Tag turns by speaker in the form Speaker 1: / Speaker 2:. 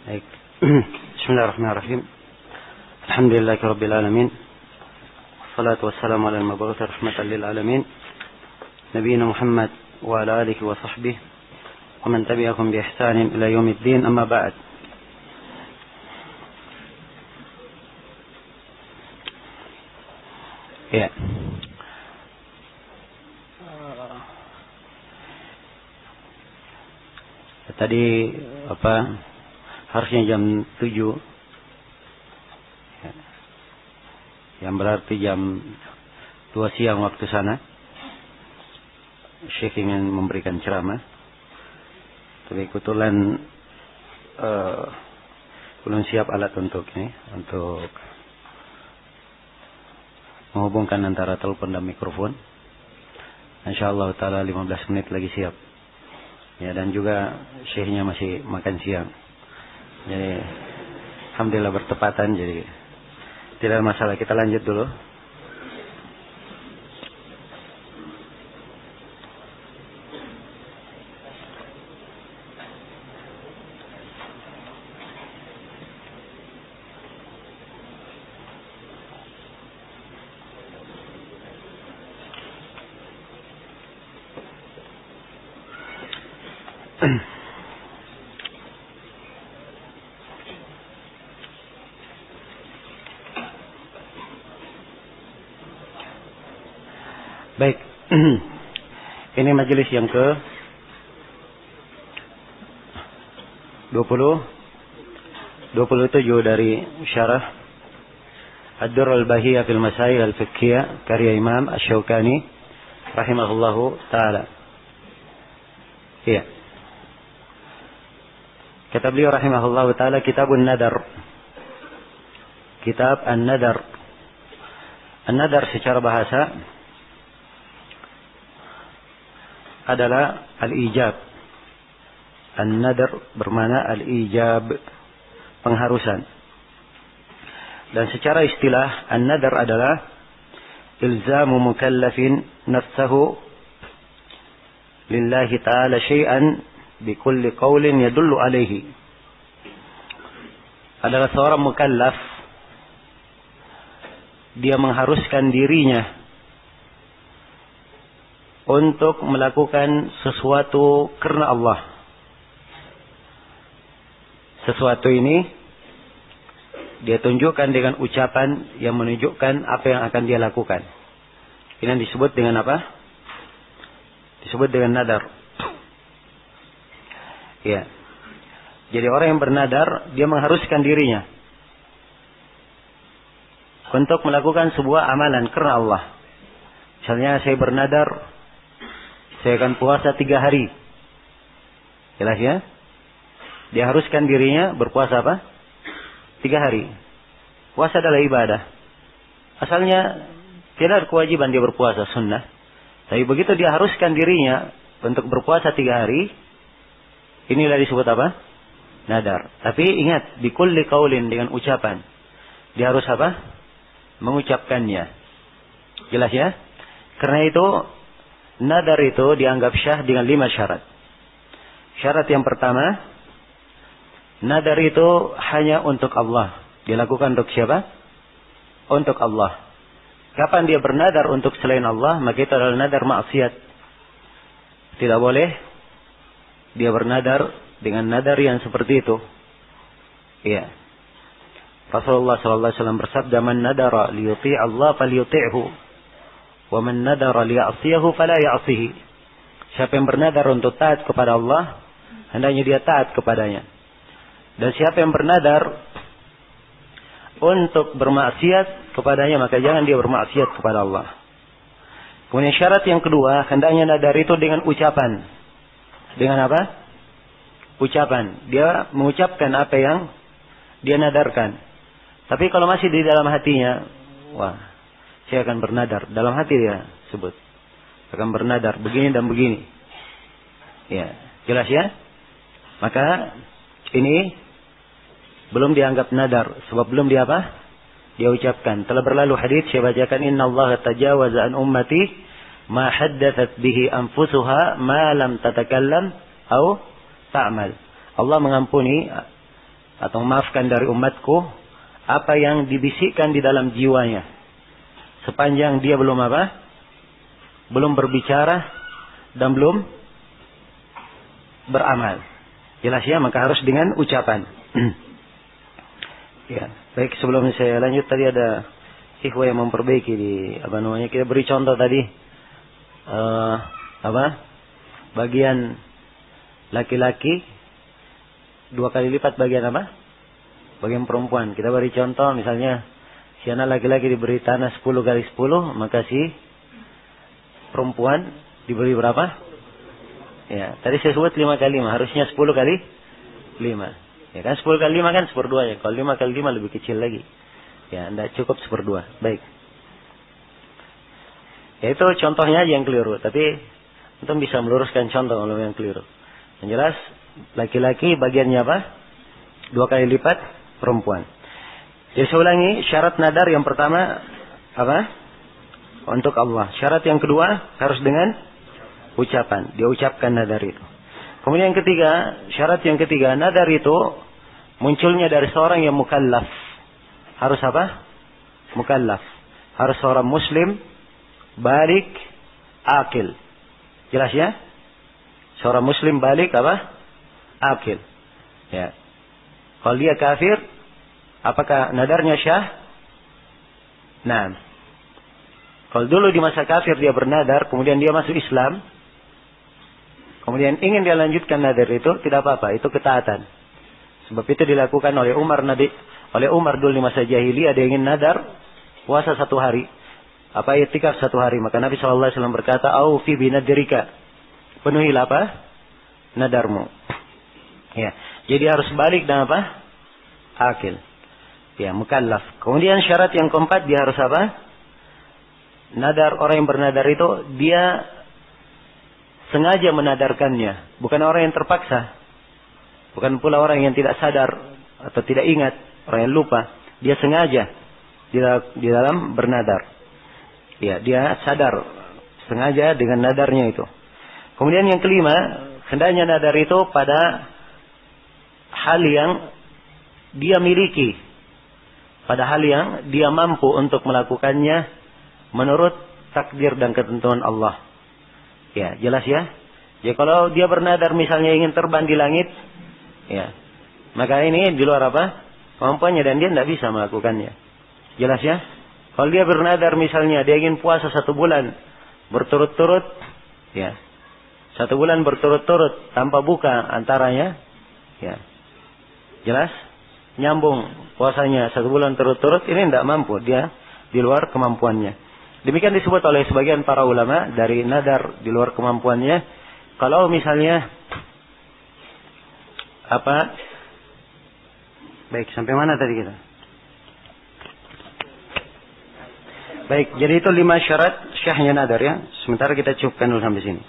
Speaker 1: Baik. Bismillahirrahmanirrahim. Alhamdulillahirabbil alamin. Wassalatu wassalamu ala al-mab'uts rahmatan lil alamin. Nabiyina Muhammad wa ala alihi wa sahbihi wa man tabi'ahum bi ihsanin ila yaumiddin. Amma ba'd. Ya. Tadi harusnya jam 7, yang berarti jam 2 siang waktu sana. Syekh ingin memberikan ceramah, tapi kebetulan belum siap alat untuk menghubungkan antara telepon dan mikrofon. Insyaallah taala 15 menit lagi siap. Ya, dan juga syekhnya masih makan siang. Jadi alhamdulillah bertepatan, jadi tidak masalah, kita lanjut dulu. Baik, ini majelis yang ke 27 dari syarah Ad-Durr al-Bahiyah fil Masail al-Fiqhiyah karya Imam Asy-Syaukani rahimahullahu taala. Iya. Kata beliau rahimahullahu taala, Kitabun Nadar. Kitab An-Nadar. An-Nadar secara bahasa adalah al-ijab. An-nadar bermakna al-ijab, pengharusan. Dan secara istilah an-nadar adalah ilzamu mukallafin nafsahu lillahi ta'ala syai'an bikulli qawlin yadullu alaihi. Adalah seorang mukallaf, dia mengharuskan dirinya untuk melakukan sesuatu karena Allah. Sesuatu ini dia tunjukkan dengan ucapan yang menunjukkan apa yang akan dia lakukan. Ini yang disebut dengan apa? Disebut dengan nadar. Ya. Jadi orang yang bernadar, dia mengharuskan dirinya untuk melakukan sebuah amalan karena Allah. Misalnya saya bernadar, saya akan puasa 3 hari. Jelas ya? Dia haruskan dirinya berpuasa apa? 3 hari. Puasa adalah ibadah. Asalnya tidak ada kewajiban dia berpuasa, sunnah. Tapi begitu dia haruskan dirinya untuk berpuasa 3 hari, inilah disebut apa? Nadar. Tapi ingat, bikulli qaulin, dengan ucapan. Dia harus apa? Mengucapkannya. Jelas ya? Karena itu nadar itu dianggap syah dengan 5 syarat. Syarat yang pertama, nadar itu hanya untuk Allah. Dilakukan untuk siapa? Untuk Allah. Kapan dia bernadar untuk selain Allah, maka itu adalah nadar maksiat. Tidak boleh dia bernadar dengan nadar yang seperti itu. Iya. Rasulullah SAW bersabda, "Man nadara liyuti' Allah falyuti'hu. Wa man nadara liya'siyahu fala ya'sihi." Siapa yang bernadar untuk taat kepada Allah, hendaknya dia taat kepadanya. Dan siapa yang bernadar untuk bermaksiat kepadanya, maka jangan dia bermaksiat kepada Allah. Kemudian syarat yang kedua, hendaknya nadar itu dengan ucapan. Dengan apa? Ucapan. Dia mengucapkan apa yang dia nadarkan. Tapi kalau masih di dalam hatinya, wah, saya akan bernadar. Dalam hati dia sebut. Akan bernadar begini dan begini. Ya, jelas ya? Maka ini belum dianggap nadar. Sebab belum dia apa? Dia ucapkan. Telah berlalu hadis saya bacakan, Inna Allah tajawaza an ummati ma haddathat bihi anfusuha ma lam tatakallam au ta'mal. Allah mengampuni atau memaafkan dari umatku apa yang dibisikkan di dalam jiwanya. Sepanjang dia belum apa? Belum berbicara dan belum beramal. Jelas ya, maka harus dengan ucapan. Ya, baik, sebelum saya lanjut, tadi ada ikhwah yang memperbaiki di apa namanya, kita beri contoh tadi bagian laki-laki 2 kali lipat bagian apa? Bagian perempuan. Kita beri contoh misalnya si anak laki-laki diberi tanah 10 kali 10, maka si perempuan diberi berapa? Ya, tadi saya sebut 5 kali 5, harusnya 10 kali 5. Ya kan 10 kali 5 kan 1/2 ya. Kalau 5 kali 5 lebih kecil lagi. Ya, tidak cukup 1/2. Baik. Ya, itu contohnya aja yang keliru. Tapi antum bisa meluruskan contoh kalau yang keliru. Yang jelas laki-laki bagiannya apa? 2 kali lipat perempuan. Jadi saya ulangi, syarat nadar yang pertama apa? Untuk Allah. Syarat yang kedua harus dengan ucapan. Dia ucapkan nadar itu. Kemudian yang ketiga, syarat yang ketiga, nadar itu munculnya dari seorang yang mukallaf. Harus apa? Mukallaf. Harus seorang muslim, balik, akil. Jelas ya? Seorang muslim balik apa? Akil. Ya. Kalau dia kafir, apakah nadarnya syah? Nah. Kalau dulu di masa kafir dia bernadar, kemudian dia masuk Islam, kemudian ingin dia lanjutkan nadar itu, tidak apa-apa, itu ketaatan. Sebab itu dilakukan oleh Umar dulu di masa jahiliyah, dia ingin nadar puasa 1 hari. Apa i'tikaf 1 hari, maka Nabi SAW berkata, "Aufi binadrika." Penuhilah apa? Nadarmu. Ya. Jadi harus balik dan apa? Akil. Ya, mukallaf. Kemudian syarat yang keempat, dia harus apa? Nadar, orang yang bernadar itu dia sengaja menadarkannya, bukan orang yang terpaksa. Bukan pula orang yang tidak sadar atau tidak ingat, orang yang lupa. Dia sengaja di dalam bernadar. Ya, dia sadar sengaja dengan nadarnya itu. Kemudian yang kelima, hendaknya nadar itu pada hal yang dia miliki, pada hal yang dia mampu untuk melakukannya menurut takdir dan ketentuan Allah. Ya, jelas ya. Ya, kalau dia bernadar misalnya ingin terbang di langit, ya, maka ini di luar apa? Kemampuannya, dan dia tidak bisa melakukannya. Jelas ya? Kalau dia bernadar misalnya dia ingin puasa 1 bulan berturut-turut, ya, 1 bulan berturut-turut tanpa buka antaranya, ya, jelas? Nyambung puasanya 1 bulan turut-turut, ini tidak mampu, dia di luar kemampuannya. Demikian disebut oleh sebagian para ulama dari nadar di luar kemampuannya. Kalau misalnya apa? Baik, sampai mana tadi kita? Baik, jadi itu 5 syarat syahnya nadar ya. Sementara kita cukupkan dulu sampai sini.